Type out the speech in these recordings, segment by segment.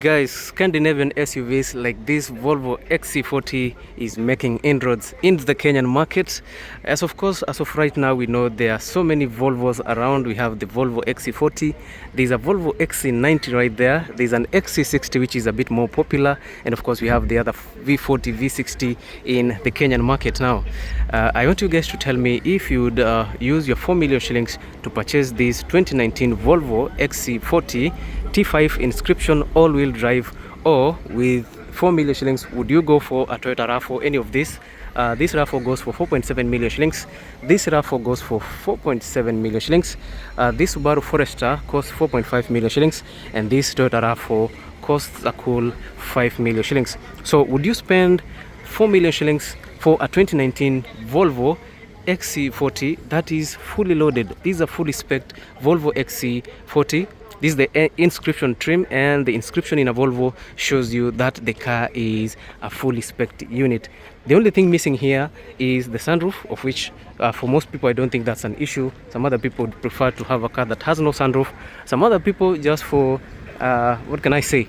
Guys, Scandinavian SUVs like this Volvo XC40 is making inroads in the Kenyan market. As of right now, we know there are so many Volvos around. We have the Volvo XC40, there's a Volvo XC90 right there, there's an XC60 which is a bit more popular, and of course we have the other V40, V60 in the Kenyan market now. I want you guys to tell me if you would use your 4 million shillings to purchase this 2019 Volvo XC40 T5 Inscription all-wheel drive, or with 4 million shillings would you go for a Toyota RAV4, any of this? This RAV4 goes for 4.7 million shillings. This RAV4 goes for 4.7 million shillings. This Subaru Forester costs 4.5 million shillings, and this Toyota RAV4 costs a cool 5 million shillings. So would you spend 4 million shillings for a 2019 Volvo XC40 that is fully loaded? This is a fully spec'd Volvo XC40. This is the Inscription trim, and the inscription in a Volvo shows you that the car is a fully spec'd unit. The only thing missing here is the sunroof, of which for most people I don't think that's an issue. Some other people would prefer to have a car that has no sunroof. Some other people just for what can I say,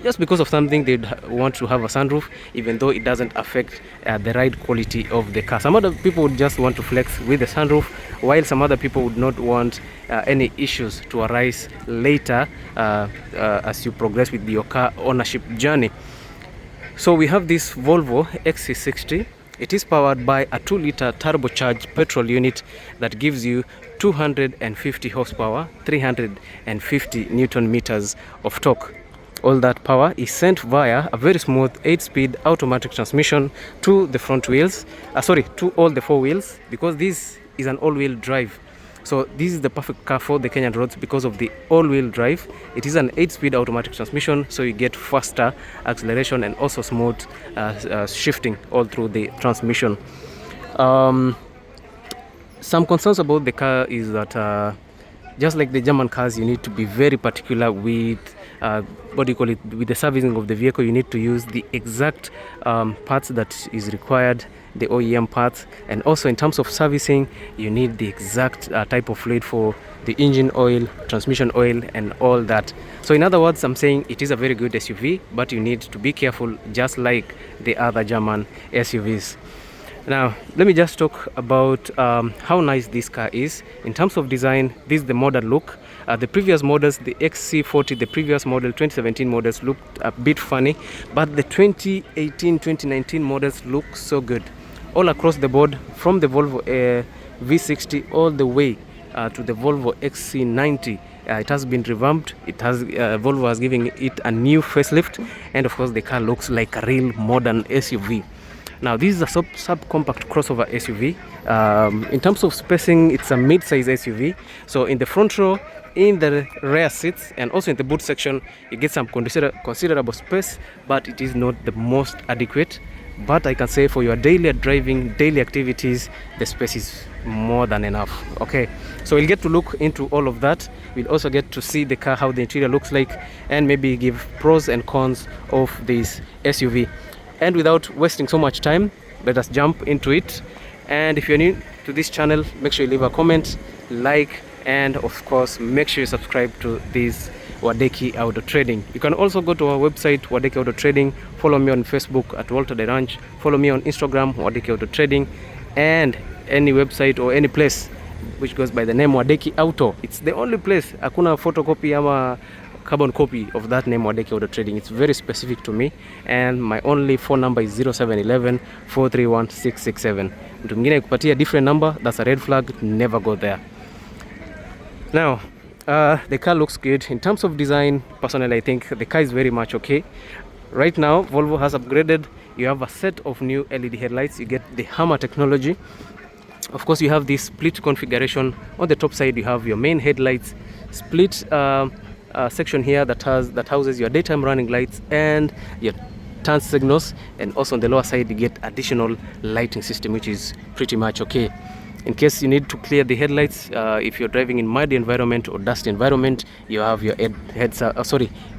just because of something they'd want to have a sunroof, even though it doesn't affect the ride quality of the car. Some other people would just want to flex with the sunroof, while some other people would not want any issues to arise later as you progress with your car ownership journey. So we have this Volvo XC60. It is powered by a 2-liter turbocharged petrol unit that gives you 250 horsepower, 350 Newton meters of torque. All that power is sent via a very smooth 8-speed automatic transmission to the front wheels, to all the 4 wheels, because this is an all-wheel drive. So this is the perfect car for the Kenyan roads because of the all-wheel drive. It is an 8-speed automatic transmission, so you get faster acceleration and also smooth shifting all through the transmission. Some concerns about the car is that just like the German cars, you need to be very particular with with the servicing of the vehicle. You need to use the exact parts that is required, the OEM parts, and also in terms of servicing, you need the exact type of fluid for the engine oil, transmission oil, and all that. So in other words, I'm saying it is a very good SUV, but you need to be careful, just like the other German SUVs. Now, let me just talk about how nice this car is. In terms of design, this is the modern look. The previous models, the XC40, the previous model, 2017 models looked a bit funny, but the 2018, 2019 models look so good. All across the board, from the Volvo V60 all the way to the Volvo XC90. It has been revamped. Volvo has given it a new facelift, and of course the car looks like a real modern SUV. Now, this is a subcompact crossover SUV. In terms of spacing, it's a mid-size SUV. So in the front row, in the rear seats, and also in the boot section, you get some considerable space, but it is not the most adequate. But I can say for your daily driving, daily activities, the space is more than enough. Okay, so we'll get to look into all of that. We'll also get to see the car, how the interior looks like, and maybe give pros and cons of this SUV. And without wasting so much time, let us jump into it. And if you're new to this channel, make sure you leave a comment, like, and of course make sure you subscribe to this Wadeki Auto Trading. You can also go to our website, Wadeki Auto Trading. Follow me on Facebook at Walter the Ranch. Follow me on Instagram, Wadeki Auto Trading, and any website or any place which goes by the name Wadeki Auto. It's the only place. Hakuna photocopy ama carbon copy of that name, Wadeki Auto Trading. It's very specific to me, and my only phone number is 0711 431 667. Mtu mwingine kupatia different number, that's a red flag. Never go there. Now, the car looks good. In terms of design, personally I think the car is very much okay. Right now, Volvo has upgraded. You have a set of new LED headlights. You get the Hammer technology. Of course, you have this split configuration. On the top side, you have your main headlights, split section here that houses your daytime running lights and your turn signals, and also on the lower side you get additional lighting system, which is pretty much okay. In case you need to clear the headlights, if you're driving in muddy environment or dusty environment, you have your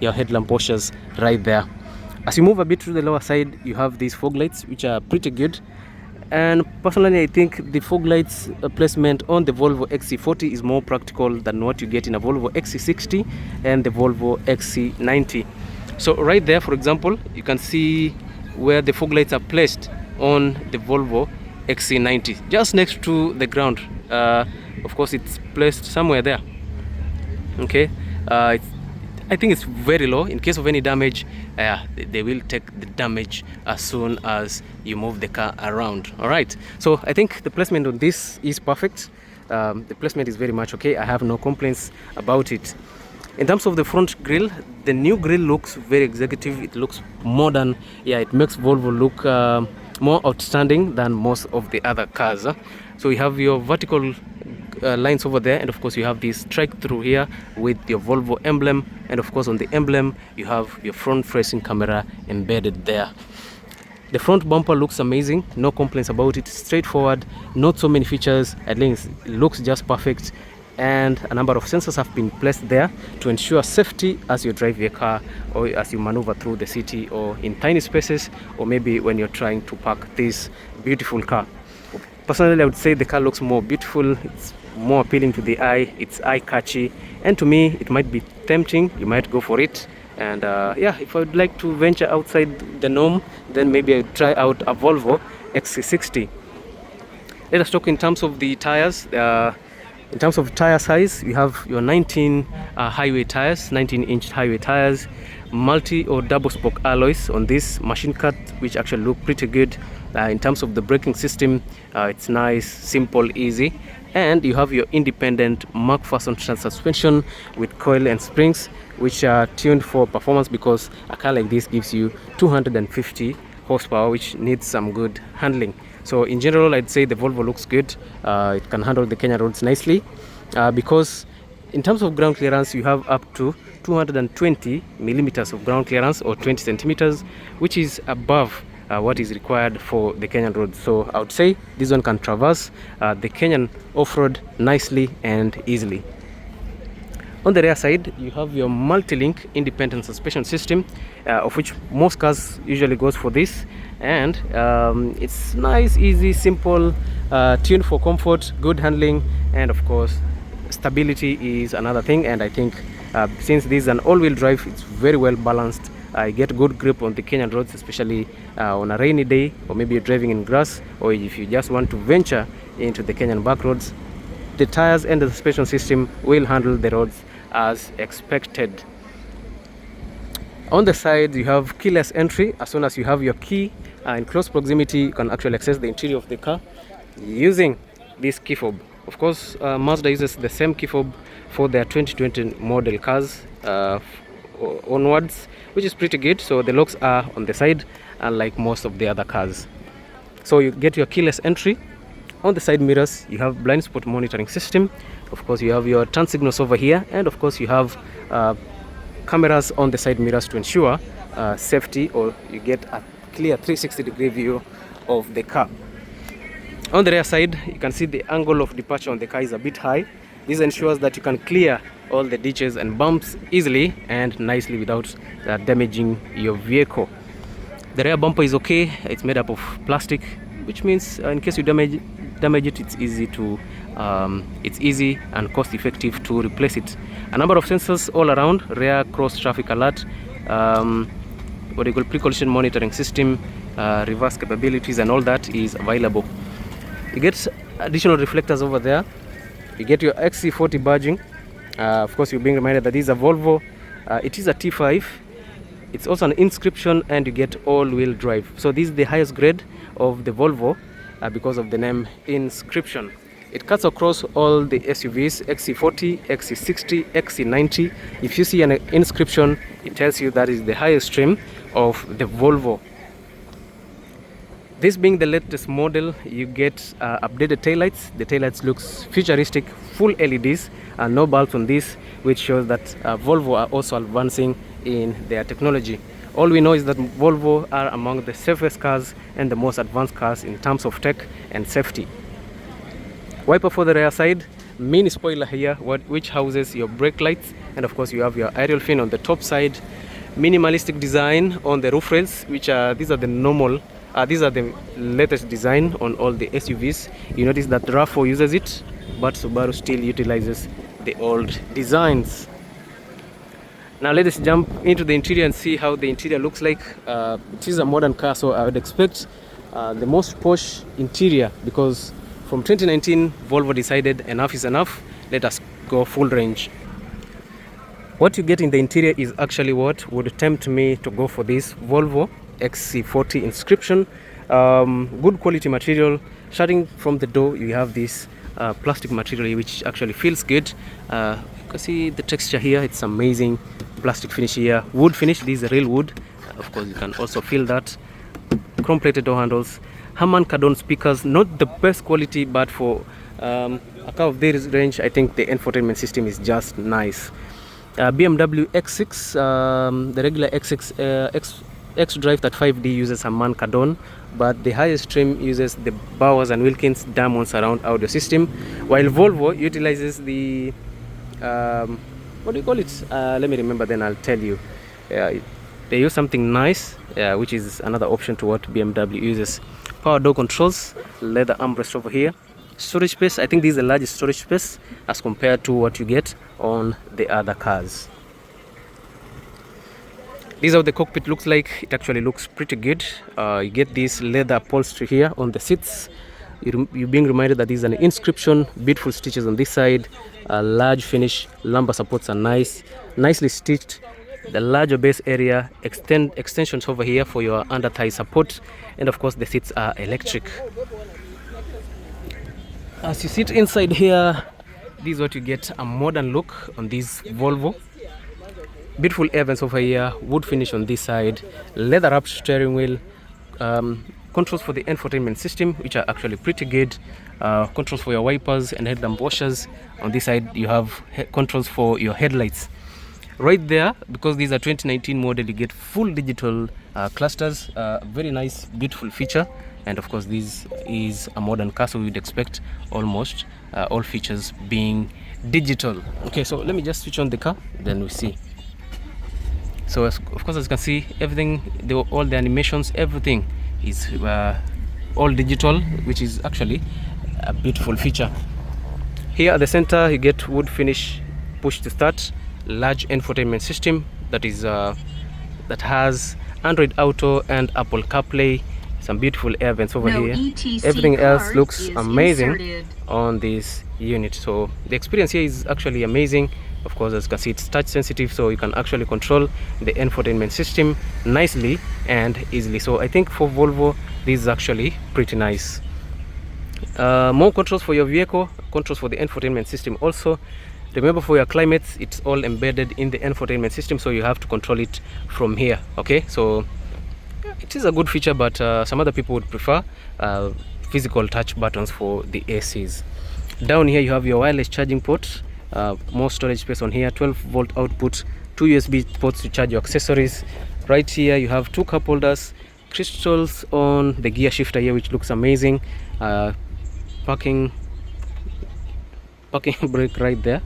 your headlamp washers right there. As you move a bit to the lower side, you have these fog lights, which are pretty good. And personally, I think the fog lights placement on the Volvo XC40 is more practical than what you get in a Volvo XC60 and the Volvo XC90. So right there, for example, you can see where the fog lights are placed on the Volvo XC90, just next to the ground. Of course, it's placed somewhere there. Okay, I think it's very low. In case of any damage, they will take the damage as soon as you move the car around. All right, so I think the placement on this is perfect. The placement is very much okay. I have no complaints about it. In terms of the front grille, the new grille looks very executive. It looks modern. Yeah, it makes Volvo look more outstanding than most of the other cars. So you have your vertical lines over there, and of course you have this strike through here with your Volvo emblem, and of course on the emblem you have your front facing camera embedded there. The front bumper looks amazing, no complaints about it. Straightforward, not so many features. I think it looks just perfect, and a number of sensors have been placed there to ensure safety as you drive your car, or as you maneuver through the city, or in tiny spaces, or maybe when you're trying to park this beautiful car. Personally, I would say the car looks more beautiful. It's more appealing to the eye. It's eye-catchy, and to me it might be tempting. You might go for it. And yeah, if I would like to venture outside the norm, then maybe I'd try out a Volvo XC60. Let us talk in terms of the tires. In terms of tire size, you have your 19 highway tires, 19-inch highway tires, multi or double spoke alloys on this machine cut, which actually look pretty good. In terms of the braking system, it's nice, simple, easy. And you have your independent McPherson suspension with coil and springs, which are tuned for performance, because a car like this gives you 250 horsepower, which needs some good handling. So in general, I'd say the Volvo looks good. It can handle the Kenya roads nicely, because in terms of ground clearance, you have up to 220 millimeters of ground clearance, or 20 centimeters, which is above what is required for the Kenyan road. So I would say this one can traverse the Kenyan off-road nicely and easily. On the rear side, you have your multi-link independent suspension system, of which most cars usually goes for this, and it's nice, easy, simple, tuned for comfort, good handling, and of course stability is another thing. And I think since this is an all-wheel drive, it's very well balanced. I get good grip on the Kenyan roads, especially on a rainy day, or maybe you're driving in grass, or if you just want to venture into the Kenyan back roads. The tires and the suspension system will handle the roads as expected. On the side, you have keyless entry. As soon as you have your key in close proximity, you can actually access the interior of the car using this key fob. Of course, Mazda uses the same key fob for their 2020 model cars onwards, which is pretty good. So the locks are on the side, unlike most of the other cars. So you get your keyless entry. On the side mirrors, you have blind spot monitoring system. Of course, you have your turn signals over here, and of course you have cameras on the side mirrors to ensure safety, or you get a clear 360-degree view of the car. On the rear side, you can see the angle of departure on the car is a bit high. This ensures that you can clear all the ditches and bumps easily and nicely without damaging your vehicle. The rear bumper is okay. It's made up of plastic, which means in case you damage it, it's easy and cost effective to replace it. A number of sensors all around: rear cross traffic alert, what you call pre-collision monitoring system, reverse capabilities, and all that is available. You get additional reflectors over there. You get your XC40 badging. Of course, you're being reminded that this is a Volvo. It is a T5. It's also an Inscription, and you get all-wheel drive. So this is the highest grade of the Volvo because of the name Inscription. It cuts across all the SUVs: XC40, XC60, XC90. If you see an Inscription, it tells you that is the highest trim of the Volvo. This being the latest model, you get updated taillights. The taillights looks futuristic, full LEDs, and no bulbs on this, which shows that Volvo are also advancing in their technology. All we know is that Volvo are among the safest cars and the most advanced cars in terms of tech and safety. Wiper for the rear side, mini spoiler here, which houses your brake lights, and of course you have your aerial fin on the top side. Minimalistic design on the roof rails, which are these are the normal These are the latest design on all the SUVs. You notice that RAV4 uses it, but Subaru still utilizes the old designs. Now let us jump into the interior and see how the interior looks like. It is a modern car, so I would expect the most posh interior, because from 2019 Volvo decided enough is enough, let us go full range. What you get in the interior is actually what would tempt me to go for this Volvo XC40 Inscription. Good quality material. Starting from the door, you have this plastic material which actually feels good. You can see the texture here, it's amazing. Plastic finish here, wood finish. This is real wood. Of course, you can also feel that. Chrome plated door handles. Harman Kardon speakers, not the best quality, but for a car of this range, I think the infotainment system is just nice. BMW X6, the regular X6 X-Drive that 5D uses Harman Kardon, but the highest trim uses the Bowers and Wilkins diamond surround audio system, while Volvo utilizes the what do you call it? Let me remember, then I'll tell you. They use something nice, which is another option to what BMW uses. Power door controls, leather armrest over here. Storage space, I think this is the largest storage space as compared to what you get on the other cars. This is how the cockpit looks like. It actually looks pretty good. You get this leather upholstery here on the seats. You're being reminded that this is an Inscription, beautiful stitches on this side, large finish, lumbar supports are nicely stitched. The larger base area, extensions over here for your under thigh support, and of course the seats are electric. As you sit inside here, this is what you get, a modern look on this Volvo. Beautiful air vents over here, wood finish on this side, leather wrapped steering wheel, controls for the infotainment system, which are actually pretty good, controls for your wipers and headlamp washers. On this side you have controls for your headlights. Right there, because these are 2019 model, you get full digital clusters, very nice, beautiful feature. And of course this is a modern car, so we'd expect almost all features being digital. Okay, so let me just switch on the car, then we see. So of course, as you can see, everything, all the animations, everything is all digital, which is actually a beautiful feature. Here at the center you get wood finish push to start, large infotainment system that is that has Android Auto and Apple CarPlay. Some beautiful air vents over here. Everything else looks amazing on this unit, so the experience here is actually amazing. Of course, as you can see, it's touch sensitive, so you can actually control the infotainment system nicely and easily. So I think for Volvo this is actually pretty nice. More controls for your vehicle, controls for the infotainment system also. Remember, for your climate, it's all embedded in the infotainment system, so you have to control it from here. Okay, so it is a good feature, but some other people would prefer physical touch buttons for the ACs. Down here you have your wireless charging port, more storage space on here, 12-volt output, 2 USB ports to charge your accessories. Right here you have 2 cup holders, crystals on the gear shifter here, which looks amazing. Parking brake right there,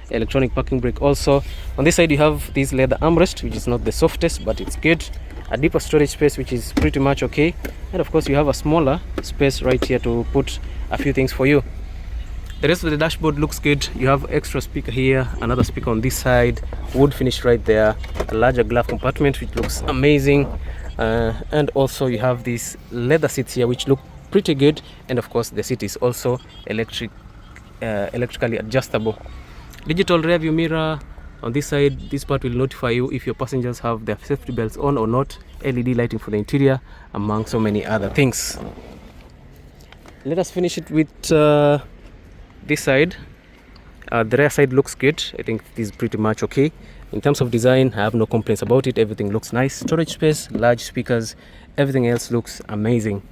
electronic parking brake also. On this side you have this leather armrest, which is not the softest, but it's good. A deeper storage space, which is pretty much okay, and of course you have a smaller space right here to put a few things for you. The rest of the dashboard looks good. You have extra speaker here, another speaker on this side, wood finish right there, a larger glove compartment which looks amazing, and also you have these leather seats here which look pretty good, and of course the seat is also electrically adjustable. Digital rear view mirror. On this side, this part will notify you if your passengers have their safety belts on or not, LED lighting for the interior, among so many other things. Let us finish it with this side. The rear side looks good. I think this is pretty much okay. In terms of design, I have no complaints about it. Everything looks nice. Storage space, large speakers, everything else looks amazing.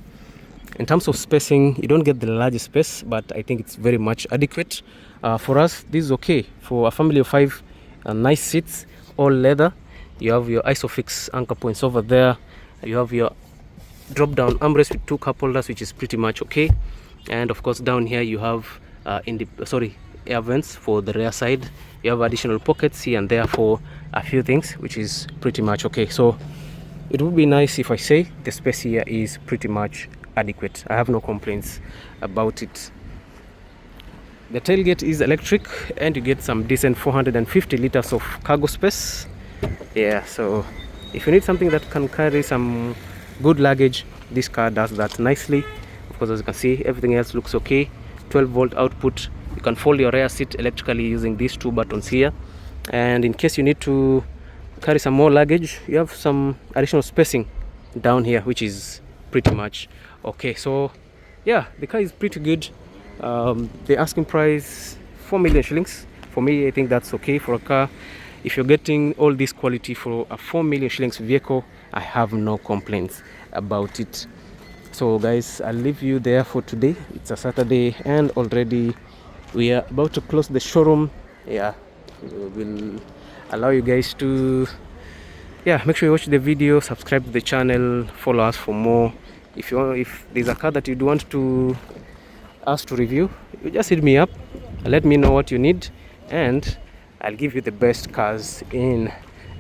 In terms of spacing, you don't get the largest space, but I think it's very much adequate. For us, this is okay. For a family of 5, nice seats, all leather. You have your ISOFIX anchor points over there. You have your drop down armrest with 2 cup holders, which is pretty much okay. And of course down here you have air vents for the rear side. You have additional pockets here and there for a few things, which is pretty much okay. So it would be nice if I say the space here is pretty much adequate. I have no complaints about it. The tailgate is electric and you get some decent 450 liters of cargo space. Yeah, so if you need something that can carry some good luggage, this car does that nicely. Of course, as you can see, everything else looks okay. 12-volt output. You can fold your rear seat electrically using these two buttons here. And in case you need to carry some more luggage, you have some additional spacing down here, which is pretty much okay. So yeah, the car is pretty good. The asking price 4 million shillings. For me, I think that's okay for a car. If you're getting all this quality for a 4 million shillings vehicle, I have no complaints about it. So guys, I'll leave you there for today. It's a Saturday and already we are about to close the showroom. Yeah, we'll allow you guys to make sure you watch the video, subscribe to the channel, follow us for more. If there's a car that you'd want to us to review, you just hit me up, let me know what you need, and I'll give you the best cars in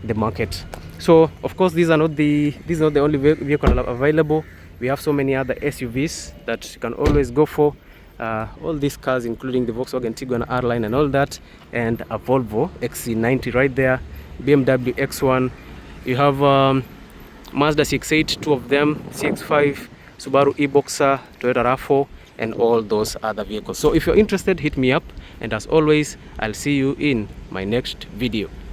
the market. So of course, these are not the only vehicle available. We have so many other SUVs that you can always go for. All these cars, including the Volkswagen Tiguan R-Line and all that, and a Volvo XC90 right there, BMW X1. You have Mazda CX-8, two of them, CX-5, Subaru e-Boxer, Toyota RAV4, and all those other vehicles. So if you're interested, hit me up, and as always, I'll see you in my next video.